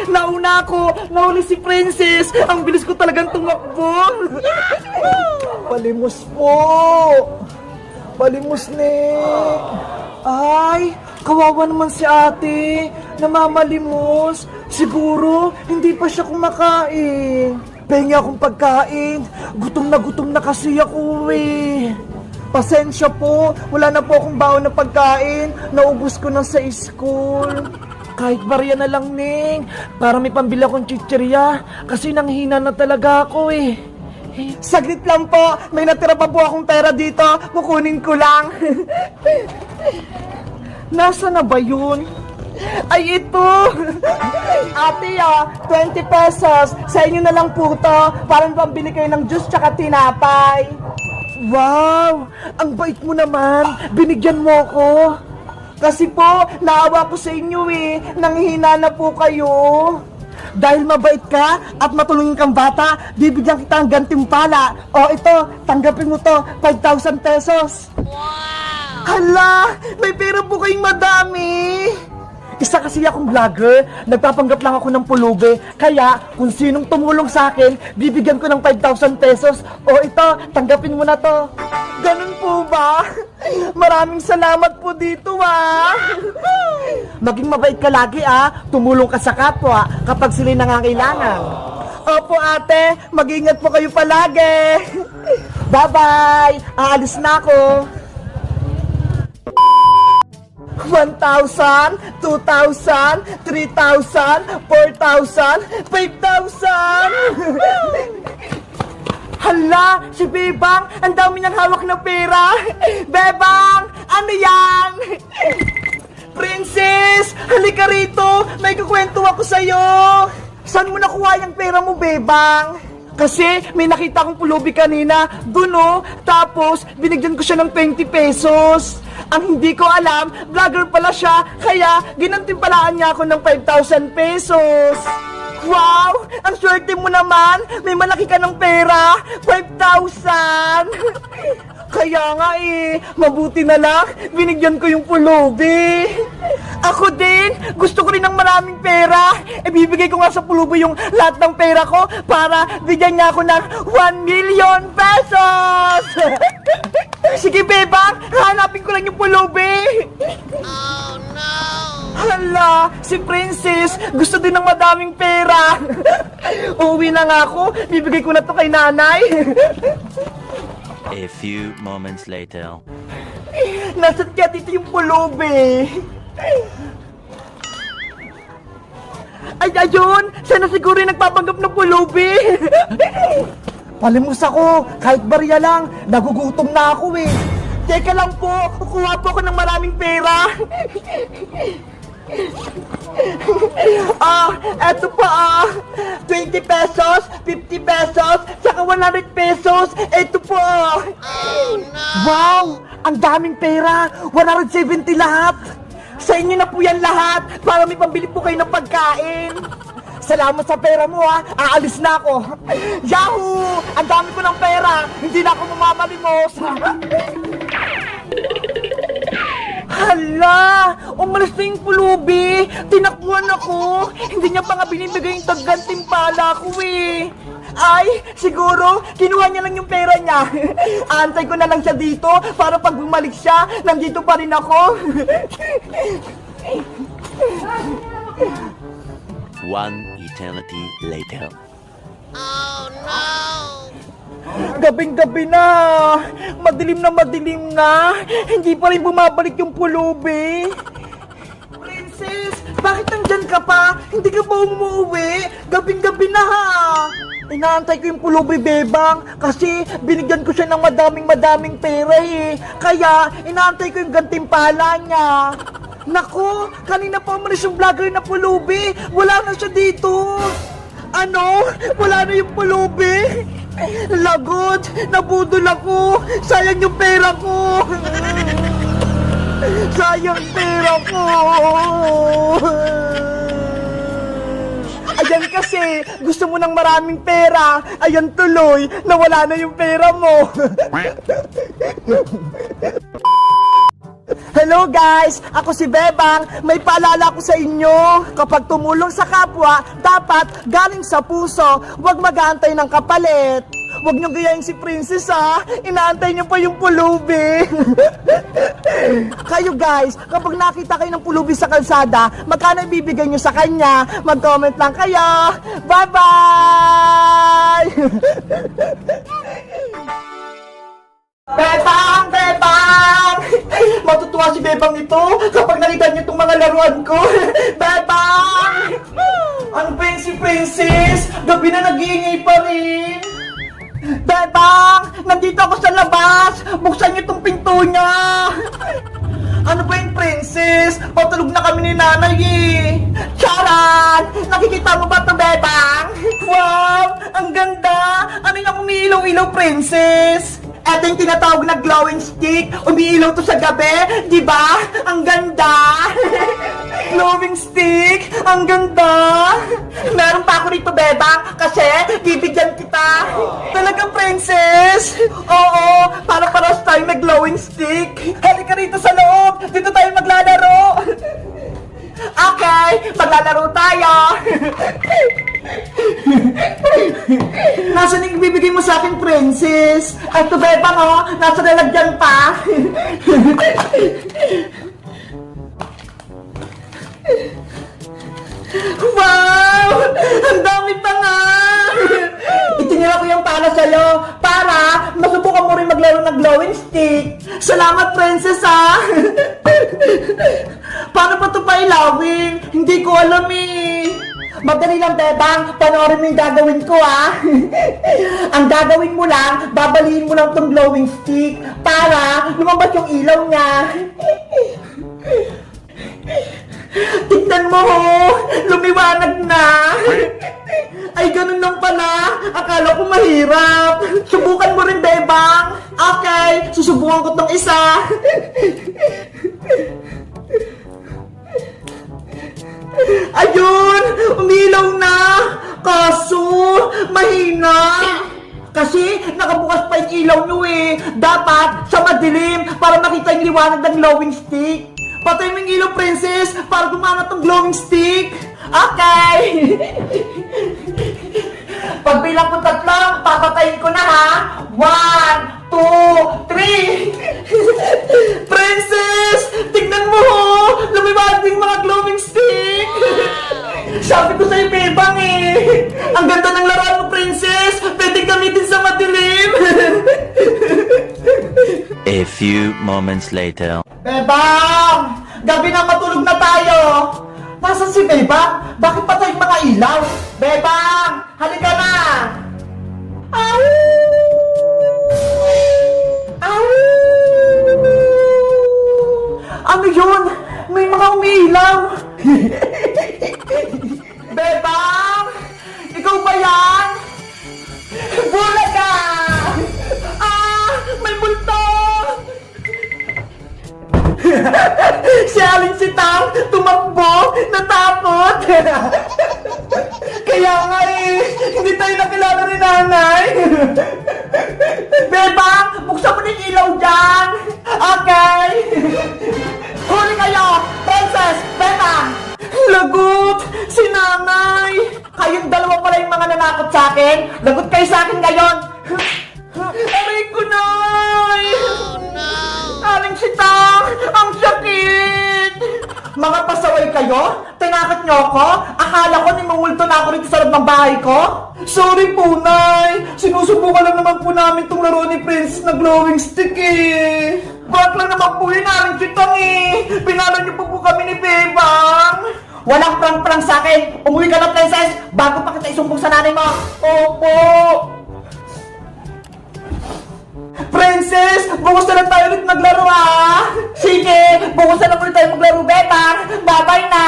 Nauna ako! Nauli si Princess! Ang bilis ko talagang tumakbo! Palimos po! Palimos, Nick! Ay, kawawa naman si ate! Namamalimos! Siguro, hindi pa siya kumakain! Pengi akong pagkain! Gutom na kasi ako eh! Pasensya po, wala na po akong baon na pagkain. Naubos ko na sa school. Kahit barya na lang, Ning. Para may pambili akong chichirya. Kasi nanghina na talaga ako eh. Saglit lang po, may natira pa po akong pera dito. Kukunin ko lang. Nasa na ba yun? Ay, ito! Ate, 20 pesos. Sa inyo na lang po to. Para pambili kayo ng juice tsaka tinapay. Wow! Ang bait mo naman! Binigyan mo ko! Kasi po, naawa ko sa inyo eh! Nanghihina na po kayo! Dahil mabait ka at matulungin kang bata, bibigyan kita ng gantimpala! O ito, tanggapin mo to, 5,000 pesos! Wow! Hala! May pera po kayong madami! Isa kasi akong vlogger, nagpapanggap lang ako ng pulubi. Kaya, kung sinong tumulong sa akin, bibigyan ko ng 5,000 pesos. O ito, tanggapin mo na to. Ganun po ba? Maraming salamat po dito Maging mabait ka lagi tumulong ka sa kapwa kapag sila'y nangangailangan. Opo ate, mag-ingat po kayo palagi. Bye-bye! Aalis na ako. 1,000, 2,000, 3,000, 4,000, 5,000! Hala, si Bebang, ang dami niyang hawak na pera! Bebang, ano yan? Princess, halika rito! May kukwento ako sa'yo! Saan mo nakuha yung pera mo, Bebang? Kasi may nakita akong pulubi kanina, dun tapos binigyan ko siya ng 20 pesos. Ang hindi ko alam, vlogger pala siya, kaya ginantimpalaan niya ako ng 5,000 pesos. Wow! Ang swerte mo naman! May malaki ka ng pera! 5,000! Kaya nga mabuti na lang, binigyan ko yung pulubi. Ako din, gusto ko rin ng maraming pera. Bibigay ko nga sa pulubi yung lahat ng pera ko para bigyan niya ako ng 1 million pesos! Sige, Bebang, hanapin ko lang yung pulubi. Oh, no! Hala, si Princess, gusto din ng madaming pera. Uuwi na nga ako, bibigay ko na to kay nanay. A few moments later. Nasaan kaya dito yung pulubi? Ay, ayun! Sana siguro yung nagpapanggap ng pulubi! Palimos ako! Kahit barya lang! Nagugutom na ako eh! Teka lang po! Kukuha po ako ng maraming pera! Eto pa 20 pesos, 50 pesos, saka 100 pesos. Eto po. Oh, no. Wow, ang daming pera. 170 lahat. Sa inyo na po yan lahat para may pambili po kayo ng pagkain. Salamat sa pera mo Aalis na ako. Yahoo! Ang dami ko ng pera. Hindi na ako mamamalimos. Hala! Umalis na yung pulubi! Tinakbuhan ako! Hindi niya pa nga binibigay yung taggantimpala ko eh! Ay! Siguro, kinuha niya lang yung pera niya! Aantay ko na lang siya dito para pag bumalik siya, nandito pa rin ako! One eternity later. Oh no! Gabing-gabi na! Madilim na! Hindi pa rin bumabalik yung pulubi! Princess! Bakit nandyan ka pa? Hindi ka ba umuwi? Gabing-gabi na Inaantay ko yung pulubi, Bebang, kasi binigyan ko siya ng madaming pera Kaya, inaantay ko yung gantimpala niya. Naku, kanina pa umalis yung vlogger na pulubi. Wala na siya dito. Ano? Wala na yung pulubi? Lagot! Nabudol ako! Sayang yung pera ko! Sayang pera ko! Ayan kasi, gusto mo ng maraming pera. Ayan tuloy, nawala na yung pera mo. Hello guys! Ako si Bebang. May paalala ko sa inyo. Kapag tumulong sa kapwa, dapat galing sa puso. Huwag mag-aantay ng kapalit. Huwag niyo gayahin si Princess ha. Inaantay niyo pa yung pulubi. Kayo guys, kapag nakita kayo ng pulubi sa kalsada, magkano ibibigay niyo sa kanya? Mag-comment lang kayo. Bye-bye! Bebang! Bebang! Matutuwa si Bebang ito kapag nakita niyo itong mga laruan ko. Bebang! Ano ba yun si Princess? Gabi na nag-iingay pa rin. Bebang! Nandito ako sa labas! Buksan niyo itong pinto niya! Ano ba yung Princess? Patulog na kami ni nanay eh! Charan! Nakikita mo ba ito, Bebang? Wow! Ang ganda! Ano yung umiilaw-ilaw, Princess? Ito yung tinatawag na glowing stick. Umiilaw to sa gabi. Di ba? Ang ganda. Glowing stick. Ang ganda. Meron pa ako rito, Bebang. Kasi bibigyan kita. Talaga, Princess? Oo. Para-paras tayo may glowing stick. Halika rito sa loob. Dito tayo maglalaro. Okay. Maglalaro tayo. Nasaan yung ibibigay mo sa akin, Princess? Ito, Bebang, oh. Nasa lalagyan pa. Wow! Ang dami pa nga! Itinira ko yung para sa'yo para masubukan mo rin maglaro ng glowing stick. Salamat, Princess, ha? Paano pa ito pailawin? Hindi ko alam, eh. Madali lang, Bebang. Panoorin mo yung gagawin ko, ha? Ang gagawin mo lang, babaliin mo lang tong glowing stick para lumabas yung ilaw niya. Tignan mo, ho! Lumiwanag na! Ay, ganun lang pala. Akala ko mahirap. Subukan mo rin, Bebang. Okay, susubukan ko tong isa. Ayun! Umilaw na! Kaso, mahina! Kasi nakabukas pa yung ilaw nyo eh. Dapat sa madilim para makita yung liwanag ng glowing stick. Patay mo yung ilaw, Princess, para gumana tong glowing stick. Okay! Pagbilang ko 3, papatayin ko na ha. 1, 2, 3. Princess! Tignan mo ho! Lumiwanag yung mga glowing stick! Sabi ko sa'yo, Bebang eh! Ang ganda ng laruan mo, Princess! Pwede gamitin sa madilim! A few moments later. Bebang! Gabi na, matulog na tayo! Nasaan si Bebang? Bakit patay yung mga ilaw? Bebang! Halika na! Au! Au! Ano yun? May mga umiilaw! Bebang! Ikaw ba yan? Bulaga! Ah! May multo! Si Aling Sitang tumakbo, natakot. Kaya nga eh, hindi tayo nakilala ni nanay. Bebang, buksan mo na yung ilaw dyan. Okay. Huli kayo, Princess, Bebang. Lagot, si nanay. Kayong dalawa pala yung mga nanakot sa akin. Lagot kayo sa akin ngayon. Aray ko, nay. Oh no! Aling Sitang, ang sakit! Mga pasaway kayo? Tinakot niyo ako? Akala ko nimumulto na ako rito sa loob ng bahay ko? Sorry po, Nay! Sinusubukan lang naman po namin itong laro ni Princess na glowing stick eh! Bakit lang naman po yun, Aling Sitang eh! Pinala niyo po kami ni Bebang! Walang prang-prang sa akin! Umuwi ka na, Princess! Bago pa kita isumbong sa nanay mo! Opo! Princess, bukas na lang tayo ulit maglaro ha! Sige, bukas na lang ulit tayo maglaro, Bebang! Bye-bye na!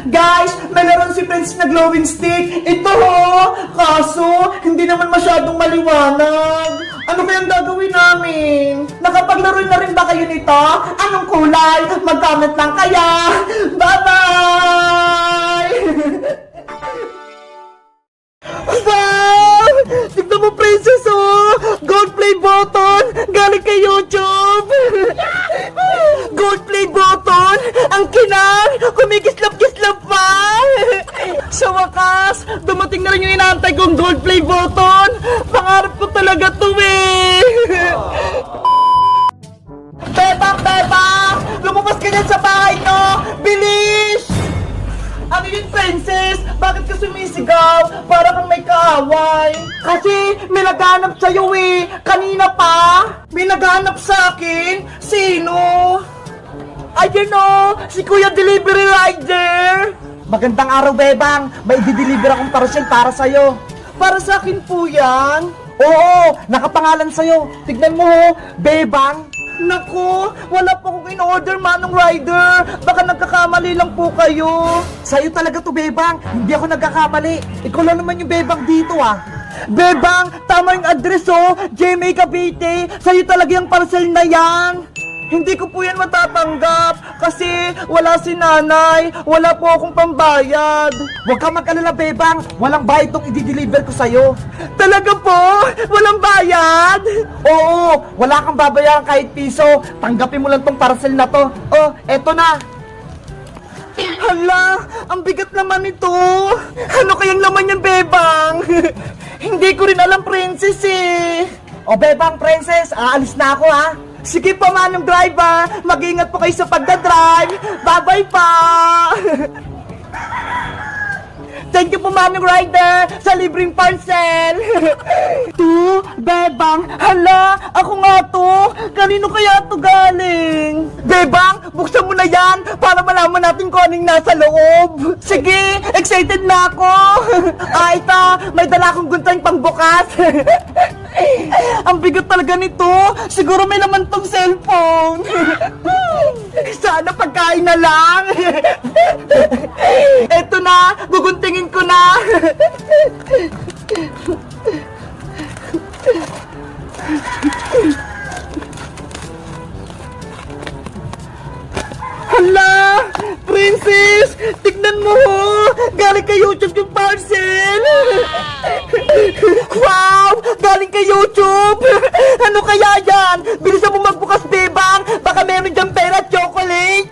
Guys, may laruan si Princess na glowing stick. Ito ho! Kaso, hindi naman masyadong maliwanag. Ano kayang gagawin namin? Nakapaglaro na rin ba kayo nito? Anong kulay? Mag-comment lang kaya! Bye-bye! Wow! Tignan mo, Princess, oh! Gold plate! play button galing kay YouTube. Gold play button, ang kinang, kumikislap-kislap pa. Sa wakas, dumating na rin yung inaantay kong gold play button. Pangarap ko talaga to eh. Bebang! Lumabas ka dyan sa bahay nyo! Bilis! Ano yun, princess? Bakit ka sumisigaw? Para kang may kaaway. Kasi may naghanap sa'yo eh. Kanina pa. May naghanap sa akin. Sino? Ayun o, si Kuya Delivery Rider. Magandang araw, Bebang. May i-deliver akong parcel para sa'yo. Para sa akin po yan? Oo, nakapangalan sa'yo. Tignan mo ho, Bebang. Naku, wala po akong in-order, Manong Rider. Baka nagkakamali lang po kayo. Sa'yo talaga to, Bebang. Hindi ako nagkakamali. Ikaw lang naman yung Bebang dito, ah. Bebang, tama yung address, oh. GMA Cavite. Sa'yo talaga yung parcel na yan. Hindi ko po yan matatanggap kasi wala si nanay, wala po akong pambayad. Huwag ka mag-alala, Bebang. Walang bayad itong i-deliver ko sa'yo. Talaga po? Walang bayad? Oo, wala kang babayaran kahit piso. Tanggapin mo lang tong parcel na to. Oh, eto na. Hala, ang bigat naman ito. Ano kayang laman yan, Bebang? Hindi ko rin alam, princess eh. O, Bebang, princess, aalis na ako ha. Sige po, Manong Driver. Mag-ingat po kayo sa pagdadrive. Bye-bye pa. Thank you po, Manong Rider, sa libreng parcel. To, Bebang, hala, ako nga to. Kanino kaya to galing? Bebang, buksan mo na yan para malaman natin kung anong nasa loob. Sige, excited na ako. Ito, may dala akong guntang pangbukas. Ang bigat talaga nito. Siguro may laman tong cellphone. Sana pagkain na lang. Eto na, guguntingin ko na. Hala! Princess! Tignan mo! Galing kay YouTube yung parcel! Wow! Galing kay YouTube! Ano kaya yan? Bilisan mo magbukas, Bebang! Baka meron dyan pera at chocolate!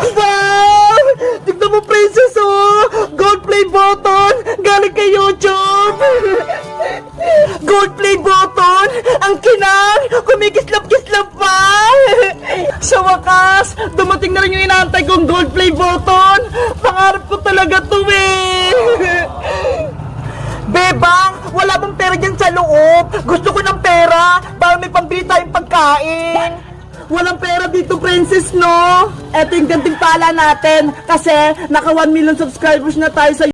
Wow! Tignan mo, princess, oh! Gold play button! Galing kay YouTube! Gold play button! Ang kinang! Kumikislap-kislap pa! Sa wakas, dumating na rin yung inaantay kong gold play button! Pangarap ko talaga to eh! Bebang, wala bang pera dyan sa loob? Gusto ko ng pera para may pambili tayong pagkain. Walang pera dito, princess, no? Eto yung ganting pala natin kasi naka 1 million subscribers na tayo sa